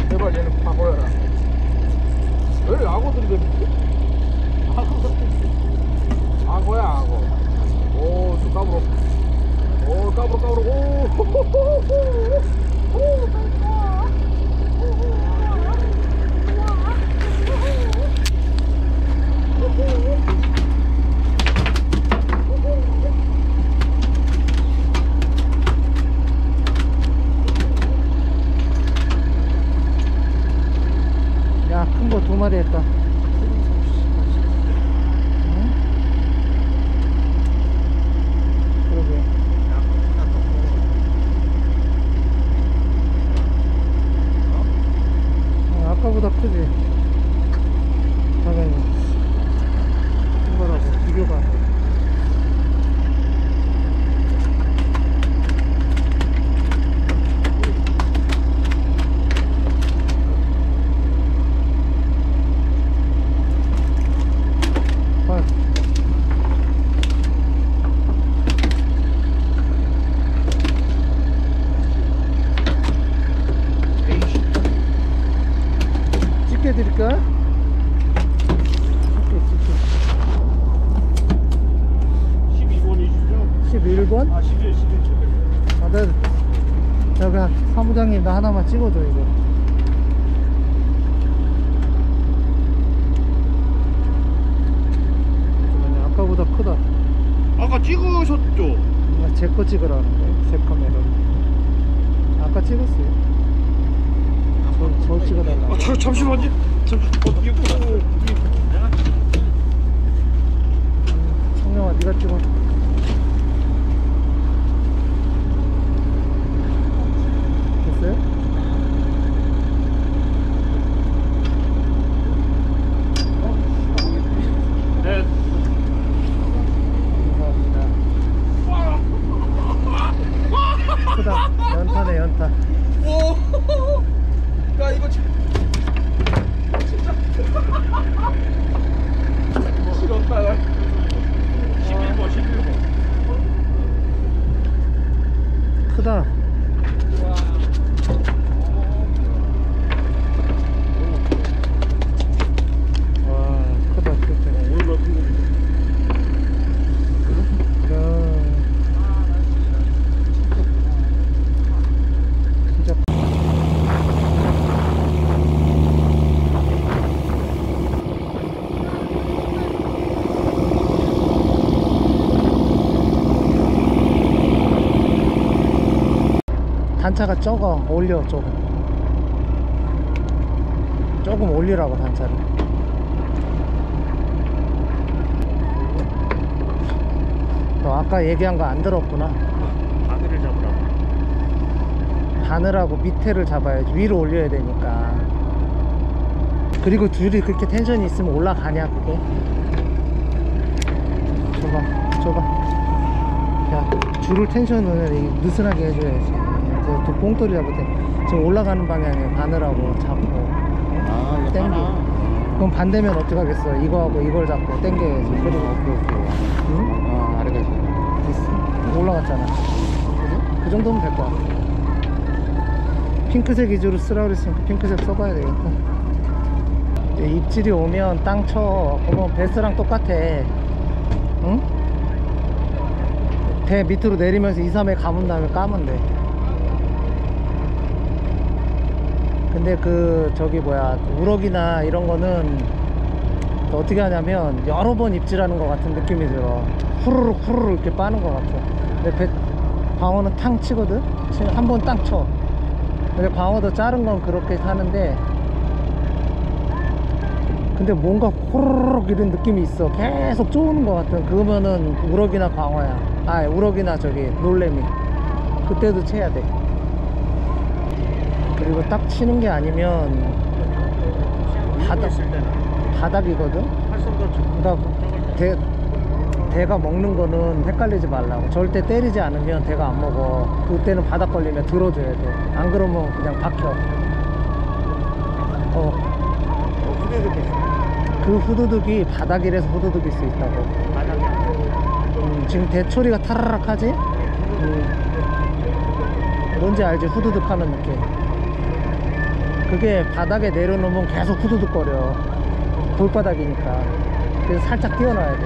제발 얘는 바보여라. 왜 악어들이 되는지? 악어야 악어. 오, 또 까불어. 오, 까불어. 오. 야, 큰 거 2마리 했다. 응? 그러게. 아까보다 크지? 당연히. 큰 거라고 비교가 안 돼. 찍게 드릴까? 찍게. 12번이시죠? 11번? 아, 11. 아, 네. 여기 사무장님 나 하나만 찍어줘 이거. 잠깐만요. 아까보다 크다. 아까 찍으셨죠? 제 거 찍으라는데 제 카메라로. 아까 찍었어요. 저 찍어달라. 아, 잠시만요. 성명아 네가 찍어. 됐어요? 네. 감사합니다. 크다. 연타네 연타. 오. 야, 이거 진짜. 싫었다. 11번. 크다. 와, 크다 크다. 오늘 같은 거. 진짜. 단차가 적어. 올려 조금 올리라고 단차를. 너 아까 얘기한 거 안 들었구나. 바늘을 잡으라고. 바늘하고 밑에를 잡아야지. 위로 올려야 되니까. 그리고 줄이 그렇게 텐션이 있으면 올라가냐 그게. 줘봐. 야, 줄을 텐션을 느슨하게 해줘야지. 또 봉돌이 잡을 때 지금 올라가는 방향에 바늘하고 잡고 아, 땡겨. 그럼 반대면 어떡하겠어. 이거하고 이걸 잡고 땡겨야지. 그리고 오케이. 응? 아, 알겠어. 됐어. 올라갔잖아. 그죠? 그 정도면 될 것 같아. 핑크색 위주로 쓰라 그랬으니까 핑크색 써봐야 되겠다. 이제 입질이 오면 땅 쳐. 그러면 베스랑 똑같아. 응? 배 밑으로 내리면서 2, 3회 감은 다음에 까면 돼. 근데 저기 뭐야, 우럭이나 이런 거는 어떻게 하냐면 여러 번 입질하는 것 같은 느낌이 들어. 후루룩 이렇게 빠는 것 같아. 근데 광어는 탕 치거든? 한 번 땅 쳐. 근데 광어도 자른 건 그렇게 하는데 근데 뭔가 호로록 이런 느낌이 있어. 계속 쪼는 것 같은. 그러면은 우럭이나 광어야. 아, 우럭이나 저기 놀래미. 그때도 채야 돼. 그리고 딱 치는 게 아니면 바닥 있을 때는 바닥이거든. 활성도 그러니까 대가 먹는 거는 헷갈리지 말라고. 절대 때리지 않으면 대가 안 먹어. 그때는 바닥 걸리면 들어줘야 돼. 안 그러면 그냥 박혀. 후대도 됐어. 그 후두둑이 바닥이라서 후두둑일 수 있다고. 바닥이 안 지금 대초리가 타라락 하지? 뭔지 알지? 후두둑 하는 느낌. 그게 바닥에 내려놓으면 계속 후두둑 거려. 돌바닥이니까. 그래서 살짝 띄워놔야 돼.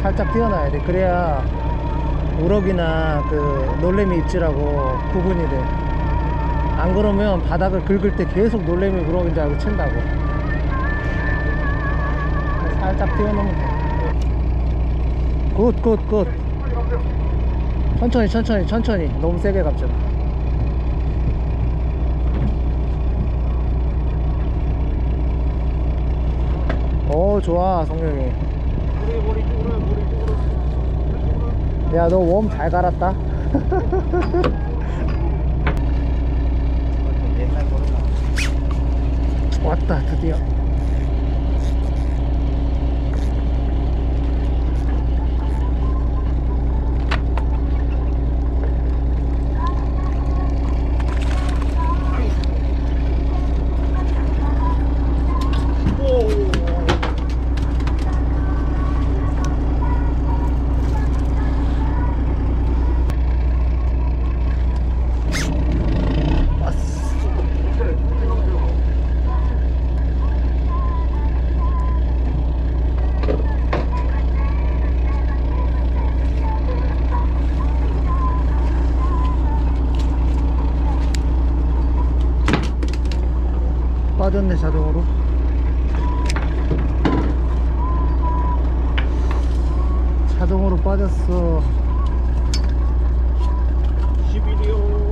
살짝 띄워놔야 돼. 그래야 우럭이나 그 놀래미 입질하고 구분이 돼. 안 그러면 바닥을 긁을 때 계속 놀래미 우럭인 줄 알고 친다고. 살짝 띄워놓으면 돼. 굿. 천천히. 너무 세게 갑잖아. 오, 좋아, 성룡이. 야, 너 웜 잘 갈았다. 왔다, 드디어. 빠졌네, 자동으로. 자동으로 빠졌어. 11이요.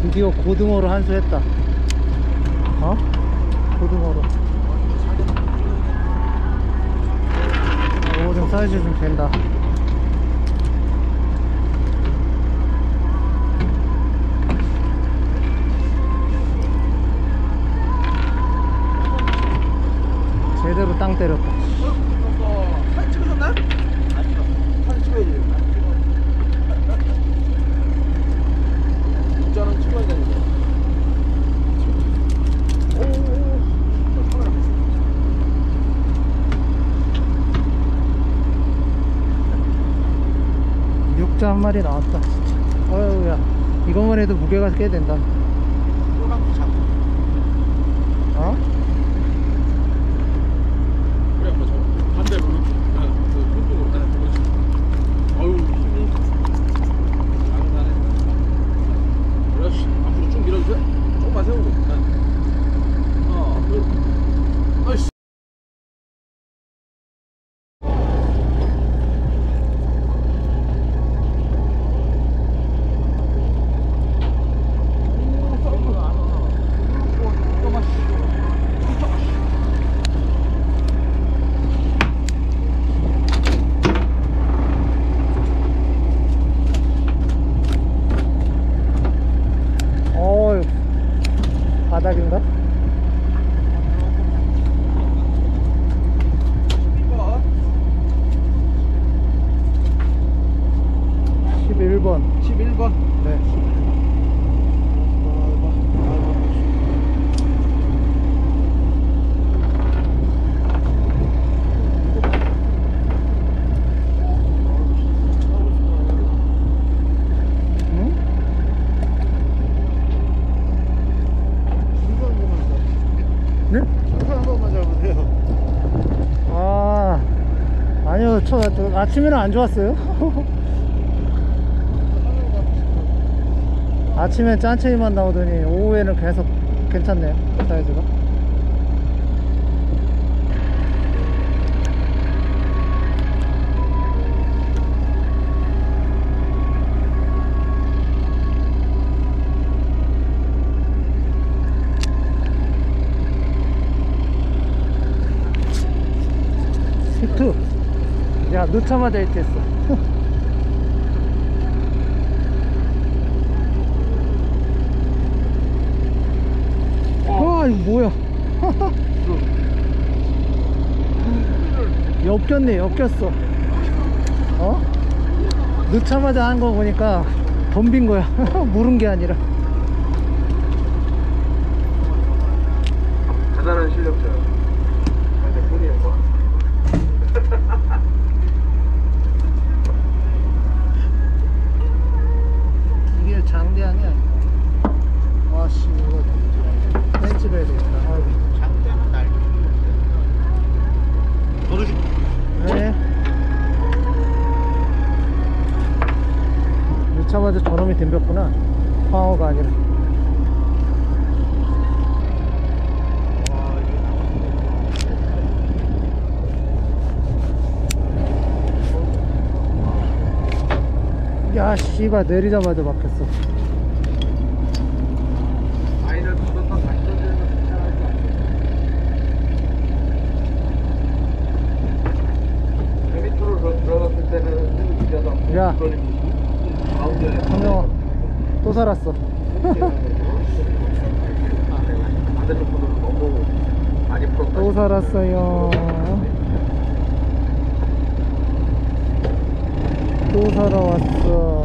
드디어 고등어로 한수했다. 고등어로. 오, 좀 사이즈 좀 된다. 제대로 땅 때렸다. 사진 찍으셨나요? 안 찍었어. 사진 찍어야지. 문자는 찍어야 되는데. 육자 한 마리 나왔다. 진짜. 어휴야, 이것만 해도 무게가 꽤 된다. 또랑도 잡고. 그래 한번 잡아. 반대로 그 손쪽으로 하나 보여줘. 어유 힘이 장난해. 그렇지. 앞으로 쭉 밀어주세요. 조금만 세우고. 하나, 둘. 나이스. 네? 한 번만 잡으세요. 아, 아니요, 저 아침에는 안 좋았어요. 아침엔 짠체이만 나오더니 오후에는 계속 괜찮네요, 사이즈가. 히트. 야, 넣자마자 히트했어. 와, 이거 뭐야. 엮였네, 엮였어. 어? 넣자마자 한 거 보니까 덤빈 거야. 물은 게 아니라. 대단한 실력자요. 근데 뿐이에요. 이게 장대 아니야? 아씨, 이거 벤치로 해야 되겠다. 아이고. 장대는 날. 저도 좀. 네. 넣자마자 저놈이 덤볐구나. 황어가 아니라. 야, 씨발, 내리자마자 막혔어. 아이를 걷어서 다시 던지는 거 괜찮을 것 같아요. 배 밑으로 들어갔을 때는 기자도 안 야. 가운데 성영아, 또 살았어. 반대쪽으로 너무 많이 풀었다. 또 살았어요. 또 살아왔어.